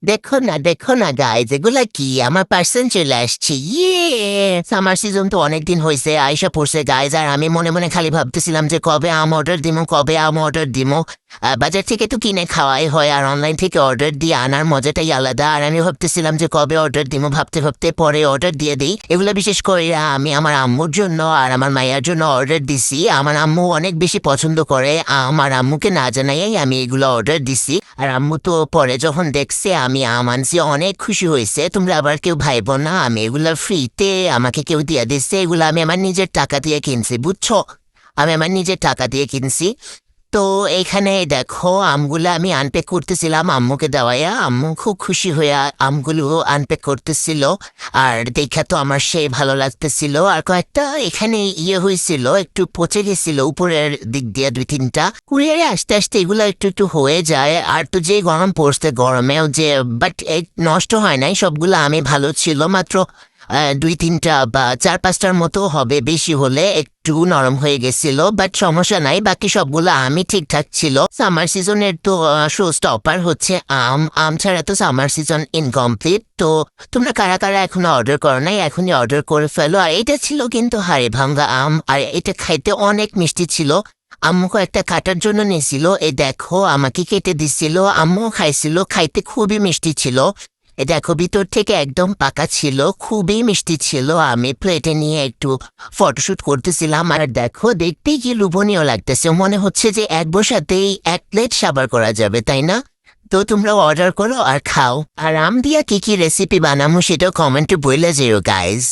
দেখো না গাইজ, এগুলা কি? আমার পার্সেল চলে আসছে। সামার সিজন তো অনেকদিন হয়েছে, আইসা পড়ছে গাইজ। আর আমি মনে মনে খালি ভাবতেছিলাম যে কবে অর্ডার দিমো। বাজার থেকে তো কিনে খাওয়াই হয়, আর অনলাইন থেকে অর্ডার দিয়ে আনার মজাটাই আলাদা। আর আমি ভাবতেছিলাম যে কবে অর্ডার দিমো, ভাবতে ভাবতে পরে অর্ডার দিয়ে দিই। এগুলো বিশেষ করে আমি আমার আম্মুর জন্য আর আমার মায়ের জন্য অর্ডার দিছি। আমার আম্মু অনেক বেশি পছন্দ করে, আমার আম্মুকে না জানাইয়াই আমি এগুলো অর্ডার দিছি। আর আম্মু তো পরে যখন দেখছে আমি আম আনছি, অনেক খুশি হয়েছে। তোমরা আবার কেউ ভাইবো না, আমি এগুলা ফ্রিতে আমাকে কেউ দিয়ে দিচ্ছে। এগুলো আমি আমার নিজের টাকা দিয়ে কিনছি, বুঝছো? আমি আমার নিজের টাকা দিয়ে কিনছি। তো এইখানে দেখো, আমগুলো আমি আনপ্যাক করতেছিলাম আম্মুকে দেওয়াইয়া। আম্মু খুব খুশি হইয়া আমগুলো আনপ্যাক করতেছিল। আর দেখা তো আমার সেই ভালো লাগতেছিল। আর কয়েকটা এখানে হয়েছিল, একটু পচে গেছিল উপরের দিক দিয়ে, 2-3টা। কুরিয়ারে আস্তে আস্তে এগুলো একটু একটু হয়ে যায়। আর তো যে গরম পড়ছে, গরমেও যে বাট নষ্ট হয় নাই, সবগুলো আমি ভালো ছিল। মাত্র 2-3টা বা 4-5টার মতো হবে, বেশি হলে একটু নরম হয়ে গেছিল। বাট সমস্যা নাই, বাকি সবগুলো আমি ঠিকঠাক ছিল। সামার সিজনের তো শো স্টপার হচ্ছে আম। আম ছাড়া তো সামার সিজন ইনকমপ্লিট। তো তোমরা কারা কারা এখনো অর্ডার করো নাই, এখনই অর্ডার করে ফেলো। আর এটা ছিল কিন্তু হাড়ে ভাঙ্গা আম, আর এটা খাইতে অনেক মিষ্টি ছিল। আম্মুকে একটা কাটার জন্য নিয়েছিল, এই দেখো আমাকে কেটে দিছিল, আম্মু খাইছিল, খাইতে খুবই মিষ্টি ছিল। এ দেখো ভিতর থেকে একদম পাকা ছিল, খুবই মিষ্টি ছিল। আমি প্লেটে নিয়ে একটু ফটোশুট করতেছিলাম। আর দেখো দেখতেই কি লোভনীয় লাগতেছে, মনে হচ্ছে যে এক বসাতেই 1 প্লেট সাবার করা যাবে, তাই না? তো তোমরা অর্ডার করো আর খাও। আর আম দিয়া কি কি রেসিপি বানামো সেটাও কমেন্টে বলে যেও গাইজ।